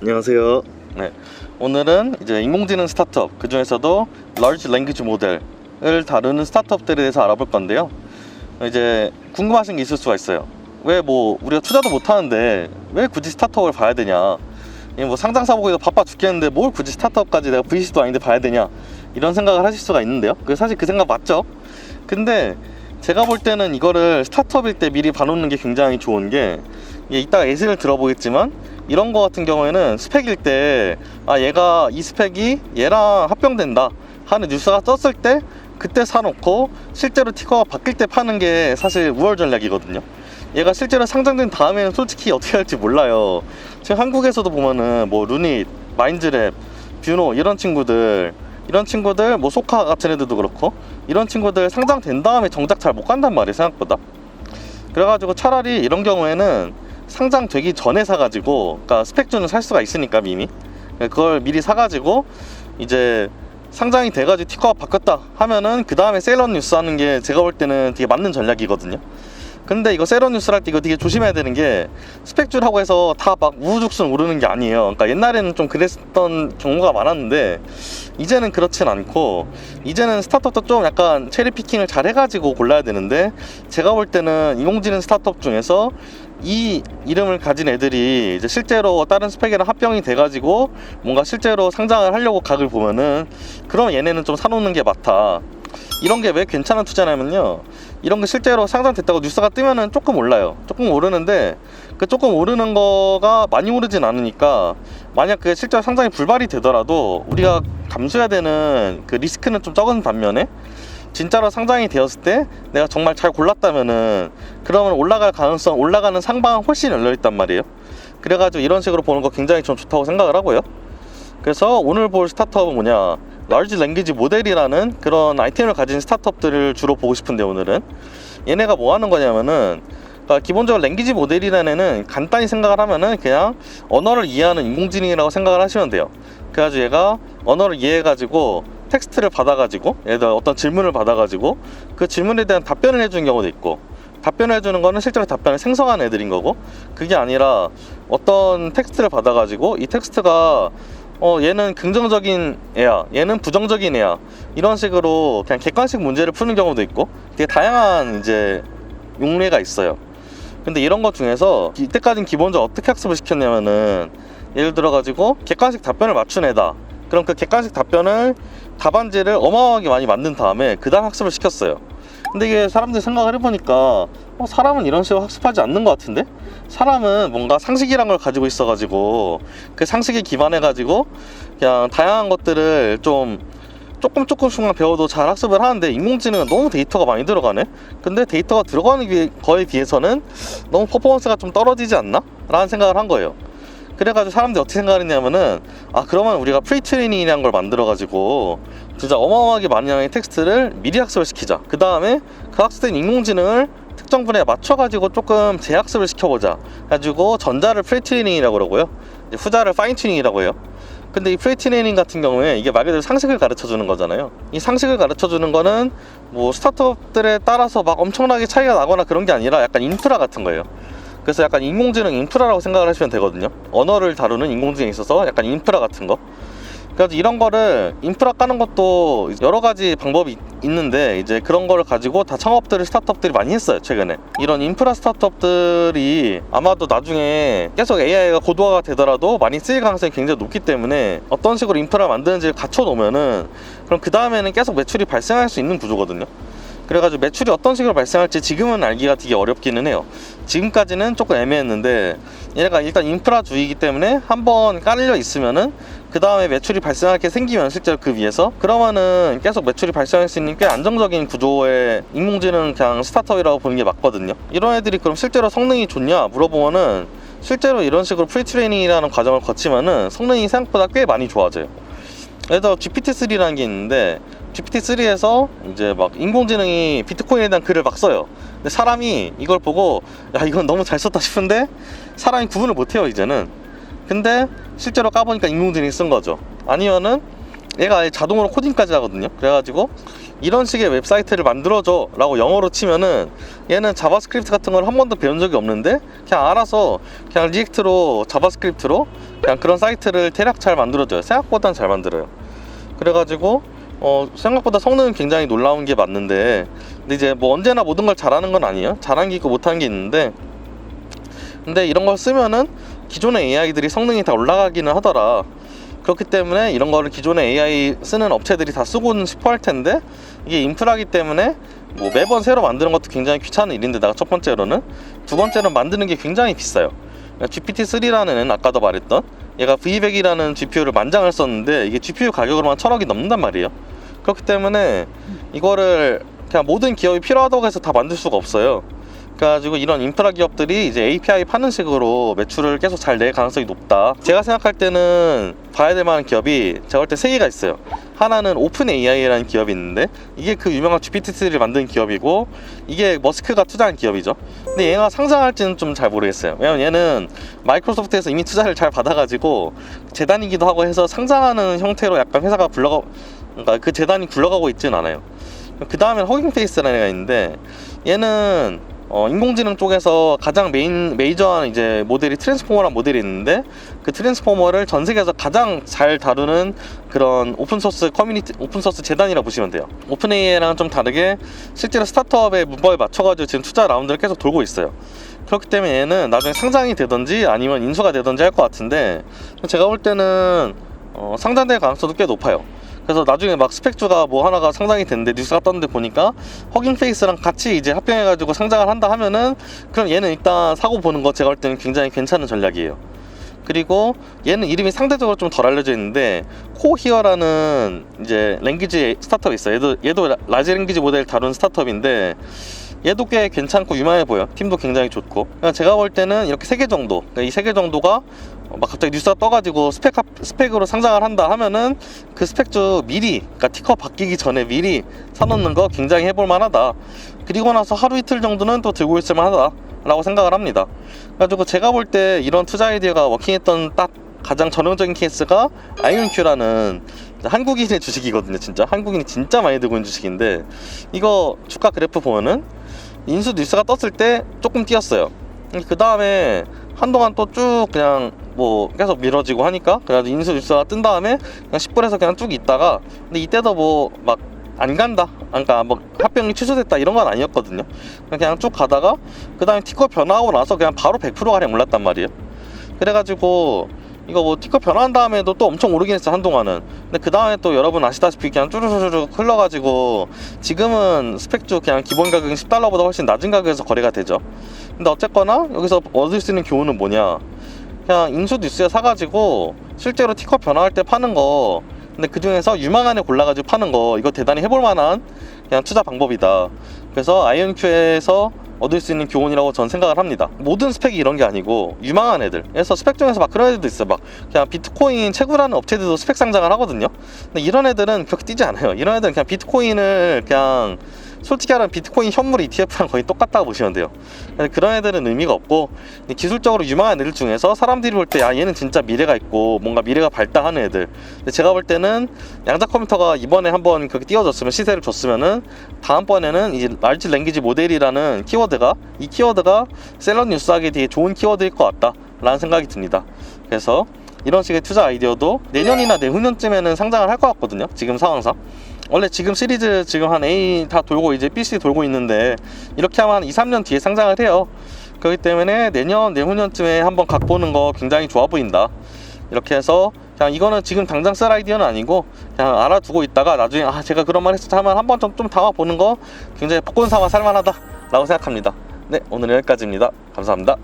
안녕하세요. 네, 오늘은 이제 인공지능 스타트업, 그 중에서도 Large Language Model을 다루는 스타트업들에 대해서 알아볼 건데요. 이제 궁금하신 게 있을 수가 있어요. 왜 우리가 투자도 못 하는데 왜 굳이 스타트업을 봐야 되냐? 상장사 보기도 바빠 죽겠는데 뭘 굳이 스타트업까지 내가 VC도 아닌데 봐야 되냐? 이런 생각을 하실 수가 있는데요. 사실 그 생각 맞죠? 근데 제가 볼 때는 이거를 스타트업일 때 미리 봐놓는 게 굉장히 좋은 게, 이따가 예시를 들어보겠지만 이런 거 같은 경우에는 스펙일 때 얘가 이 스펙이 얘랑 합병된다 하는 뉴스가 떴을 때 그때 사놓고 실제로 티커가 바뀔 때 파는 게 사실 우월 전략이거든요. 얘가 실제로 상장된 다음에는 솔직히 어떻게 할지 몰라요. 지금 한국에서도 보면은 루닛, 마인즈랩, 뷰노 이런 친구들 소카 같은 애들도 그렇고 이런 친구들 상장된 다음에 정작 잘 못 간단 말이에요, 생각보다. 그래가지고 차라리 이런 경우에는 상장되기 전에 사가지고, 그러니까 스펙주는 살 수가 있으니까 이미 그걸 미리 사가지고 이제 상장이 돼가지고 티커가 바뀌었다 하면은 그 다음에 셀러 뉴스 하는 게 제가 볼 때는 되게 맞는 전략이거든요. 근데 이거 셀러 뉴스를 할 때 이거 되게 조심해야 되는 게, 스펙주라고 해서 다 막 우후죽순 오르는 게 아니에요. 그러니까 옛날에는 좀 그랬던 경우가 많았는데 이제는 그렇진 않고, 이제는 스타트업도 좀 약간 체리 피킹을 잘 해가지고 골라야 되는데, 제가 볼 때는 인공지능 스타트업 중에서 이 이름을 가진 애들이 이제 실제로 다른 스펙이랑 합병이 돼가지고 뭔가 실제로 상장을 하려고 각을 보면은, 그럼 얘네는 좀 사놓는 게 맞다. 이런 게 왜 괜찮은 투자냐면요, 이런 게 실제로 상장됐다고 뉴스가 뜨면은 조금 올라요. 조금 오르는데 그 조금 오르는 거가 많이 오르진 않으니까, 만약 그 실제로 상장이 불발이 되더라도 우리가 감수해야 되는 그 리스크는 좀 적은 반면에, 진짜로 상장이 되었을 때 내가 정말 잘 골랐다면은 그러면 올라가는 상방은 훨씬 열려있단 말이에요. 그래가지고 이런 식으로 보는 거 굉장히 좀 좋다고 생각을 하고요. 그래서 오늘 볼 스타트업은 뭐냐, large language model이라는 그런 아이템을 가진 스타트업들을 주로 보고 싶은데, 오늘은 얘네가 뭐 하는 거냐면은, 그러니까 기본적으로 랭귀지 모델이라는 애는 간단히 생각을 하면은 그냥 언어를 이해하는 인공지능이라고 생각을 하시면 돼요. 그래가지고 얘가 언어를 이해해가지고 텍스트를 받아가지고, 예를 들어 어떤 질문을 받아가지고 그 질문에 대한 답변을 해주는 경우도 있고, 답변을 해주는 거는 실제로 답변을 생성한 애들인 거고, 그게 아니라 어떤 텍스트를 받아가지고 이 텍스트가 얘는 긍정적인 애야, 얘는 부정적인 애야, 이런 식으로 그냥 객관식 문제를 푸는 경우도 있고, 되게 다양한 이제 용례가 있어요. 근데 이런 것 중에서 이때까지는 기본적으로 어떻게 학습을 시켰냐면은, 예를 들어 가지고 객관식 답변을 맞춘 애다, 그럼 그 객관식 답변을 답안지를 어마어마하게 많이 만든 다음에 그 다음 학습을 시켰어요. 근데 이게 사람들이 생각을 해보니까 사람은 이런 식으로 학습하지 않는 것 같은데, 사람은 뭔가 상식이란 걸 가지고 있어가지고 그 상식에 기반해가지고 그냥 다양한 것들을 좀 조금씩만 배워도 잘 학습을 하는데, 인공지능은 너무 데이터가 많이 들어가네. 근데 데이터가 들어가는 거에 비해서는 너무 퍼포먼스가 좀 떨어지지 않나? 라는 생각을 한 거예요. 그래가지고 사람들이 어떻게 생각을 했냐면은, 그러면 우리가 프리트레이닝이라는 걸 만들어가지고 진짜 어마어마하게 많은 텍스트를 미리 학습을 시키자. 그 다음에 그 학습된 인공지능을 특정 분야에 맞춰가지고 조금 재학습을 시켜보자 가지고 전자를 프리트레이닝이라고 그러고요, 후자를 파인튜닝이라고 해요. 근데 이 프리트레이닝 같은 경우에 이게 말 그대로 상식을 가르쳐주는 거잖아요. 이 상식을 가르쳐주는 거는 스타트업들에 따라서 막 엄청나게 차이가 나거나 그런 게 아니라 약간 인프라 같은 거예요. 그래서 약간 인공지능 인프라라고 생각을 하시면 되거든요. 언어를 다루는 인공지능에 있어서 약간 인프라 같은 거. 그래서 이런 거를 인프라 까는 것도 여러 가지 방법이 있는데, 이제 그런 거를 가지고 다 스타트업들이 많이 했어요, 최근에. 이런 인프라 스타트업들이 아마도 나중에 계속 AI가 고도화가 되더라도 많이 쓰일 가능성이 굉장히 높기 때문에, 어떤 식으로 인프라를 만드는지를 갖춰 놓으면은 그럼 그 다음에는 계속 매출이 발생할 수 있는 구조거든요. 그래가지고 매출이 어떤 식으로 발생할지 지금은 알기가 되게 어렵기는 해요. 지금까지는 조금 애매했는데, 얘가 일단 인프라주의이기 때문에 한번 깔려 있으면은 그 다음에 매출이 발생할 게 생기면 실제로 그 위에서, 그러면은 계속 매출이 발생할 수 있는 꽤 안정적인 구조의 인공지능 그냥 스타트업이라고 보는 게 맞거든요. 이런 애들이 그럼 실제로 성능이 좋냐 물어보면은, 실제로 이런 식으로 프리트레이닝이라는 과정을 거치면은 성능이 생각보다 꽤 많이 좋아져요. 예를 들어 GPT-3라는 게 있는데, GPT-3에서 이제 막 인공지능이 비트코인에 대한 글을 막 써요. 근데 사람이 이걸 보고 이건 너무 잘 썼다 싶은데 사람이 구분을 못해요, 이제는. 근데 실제로 까보니까 인공지능이 쓴 거죠. 아니면은 얘가 아예 자동으로 코딩까지 하거든요. 그래가지고 이런 식의 웹사이트를 만들어줘 라고 영어로 치면은, 얘는 자바스크립트 같은 걸 한 번도 배운 적이 없는데 그냥 알아서 그냥 리액트로 자바스크립트로 그냥 그런 사이트를 대략 잘 만들어줘요. 생각보단 잘 만들어요. 그래가지고 생각보다 성능은 굉장히 놀라운 게 맞는데, 근데 이제 뭐 언제나 모든 걸 잘하는 건 아니에요. 잘하는 게 있고 못하는 게 있는데, 근데 이런 걸 쓰면은 기존의 AI들이 성능이 다 올라가기는 하더라. 그렇기 때문에 이런 거를 기존의 AI 쓰는 업체들이 다 쓰고는 싶어 할 텐데, 이게 인프라기 때문에 뭐 매번 새로 만드는 것도 굉장히 귀찮은 일인데다가 첫 번째로는, 두 번째는 만드는 게 굉장히 비싸요. GPT-3라는 아까도 말했던 얘가 V100이라는 GPU를 만장을 썼는데 이게 GPU 가격으로만 1000억이 넘는단 말이에요. 그렇기 때문에 이거를 그냥 모든 기업이 필요하다고 해서 다 만들 수가 없어요. 그래가지고 이런 인프라 기업들이 이제 API 파는 식으로 매출을 계속 잘 낼 가능성이 높다. 제가 생각할 때는 봐야 될 만한 기업이 제가 볼 때 3개가 있어요. 하나는 오픈 AI라는 기업이 있는데, 이게 그 유명한 GPT-3를 만든 기업이고, 이게 머스크가 투자한 기업이죠. 근데 얘가 상장할지는 좀 잘 모르겠어요. 왜냐면 얘는 마이크로소프트에서 이미 투자를 잘 받아가지고 재단이기도 하고 해서 상장하는 형태로 약간 회사가 그러니까 그 재단이 굴러가고 있진 않아요. 그 다음엔 허깅페이스라는 애가 있는데, 얘는 인공지능 쪽에서 가장 메이저한 이제 모델이 트랜스포머라는 모델이 있는데, 그 트랜스포머를 전 세계에서 가장 잘 다루는 그런 오픈소스 커뮤니티, 오픈소스 재단이라고 보시면 돼요. 오픈 AI랑은 좀 다르게 실제로 스타트업의 문법에 맞춰가지고 지금 투자 라운드를 계속 돌고 있어요. 그렇기 때문에 얘는 나중에 상장이 되든지 아니면 인수가 되든지 할 것 같은데, 제가 볼 때는 상장될 가능성도 꽤 높아요. 그래서 나중에 막 스펙주가 뭐 하나가 상장이 됐는데 뉴스가 떴는데 보니까 허깅페이스랑 같이 이제 합병해가지고 상장을 한다 하면은, 그럼 얘는 일단 사고 보는 거 제가 볼 때는 굉장히 괜찮은 전략이에요. 그리고 얘는 이름이 상대적으로 좀 덜 알려져 있는데, 코히어라는 이제 랭귀지 스타트업이 있어요. 얘도 라지 랭귀지 모델 다룬 스타트업인데, 얘도 꽤 괜찮고 유명해 보여. 팀도 굉장히 좋고. 제가 볼 때는 이렇게 3개 정도, 그러니까 이 3개 정도가 막 갑자기 뉴스가 떠가지고 스펙으로 상장을 한다 하면은, 그 스펙주 미리, 그러니까 티커 바뀌기 전에 미리 사놓는 거 굉장히 해볼 만하다. 그리고 나서 하루 이틀 정도는 또 들고 있을 만하다 라고 생각을 합니다. 그래가지고 제가 볼 때 이런 투자 아이디어가 워킹했던 딱 가장 전형적인 케이스가 아이온큐라는 한국인의 주식이거든요. 진짜 한국인이 진짜 많이 들고 있는 주식인데, 이거 주가 그래프 보면은 인수 뉴스가 떴을 때 조금 뛰었어요. 그 다음에 한동안 또 쭉 그냥 뭐 계속 미뤄지고 하니까, 그래가지고 인수 뉴스가 뜬 다음에 그냥 10불에서 그냥 쭉 있다가, 근데 이때도 뭐 막 안 간다, 그러니까 뭐 합병이 취소됐다 이런 건 아니었거든요. 그냥 쭉 가다가 그 다음에 티커 변화하고 나서 그냥 바로 100% 가량 올랐단 말이에요. 그래가지고 이거 뭐 티커 변화한 다음에도 또 엄청 오르긴 했어 한동안은. 근데 그 다음에 또 여러분 아시다시피 그냥 쭈르르르 흘러가지고 지금은 스펙주 그냥 기본 가격이 $10보다 훨씬 낮은 가격에서 거래가 되죠. 근데 어쨌거나 여기서 얻을 수 있는 교훈은 뭐냐, 그냥 인수 뉴스에 사가지고 실제로 티커 변화할 때 파는 거, 근데 그 중에서 유망한 애 골라가지고 파는 거, 이거 대단히 해볼 만한 그냥 투자 방법이다. 그래서 아이온큐에서 얻을 수 있는 교훈이라고 전 생각을 합니다. 모든 스펙이 이런 게 아니고 유망한 애들, 그래서 스펙 중에서 막 그런 애들도 있어요. 막 그냥 비트코인 채굴하는 업체들도 스펙 상장을 하거든요. 근데 이런 애들은 그렇게 뛰지 않아요. 이런 애들은 그냥 비트코인을 그냥 솔직히 말하면 비트코인 현물 ETF랑 거의 똑같다고 보시면 돼요. 그런 애들은 의미가 없고, 기술적으로 유망한 애들 중에서 사람들이 볼 때 얘는 진짜 미래가 있고 뭔가 미래가 밝다하는 애들, 근데 제가 볼 때는 양자 컴퓨터가 이번에 한번 그렇게 띄워줬으면, 시세를 줬으면은 다음번에는 이제 large language 모델이라는 키워드가, 이 키워드가 셀럽 뉴스하기 되게 좋은 키워드일 것 같다 라는 생각이 듭니다. 그래서 이런 식의 투자 아이디어도 내년이나 내후년쯤에는 상장을 할 것 같거든요. 지금 상황상 원래 지금 시리즈 지금 한 A 다 돌고 이제 BC 돌고 있는데, 이렇게 하면 한 2-3년 뒤에 상장을 해요. 그렇기 때문에 내년 내후년쯤에 한번 각 보는 거 굉장히 좋아 보인다. 이렇게 해서 그냥 이거는 지금 당장 쓸 아이디어는 아니고 그냥 알아두고 있다가 나중에 제가 그런 말 했었다 하면 한번 좀 담아 보는 거 굉장히 복권 삼아 살만하다 라고 생각합니다. 네, 오늘은 여기까지입니다. 감사합니다.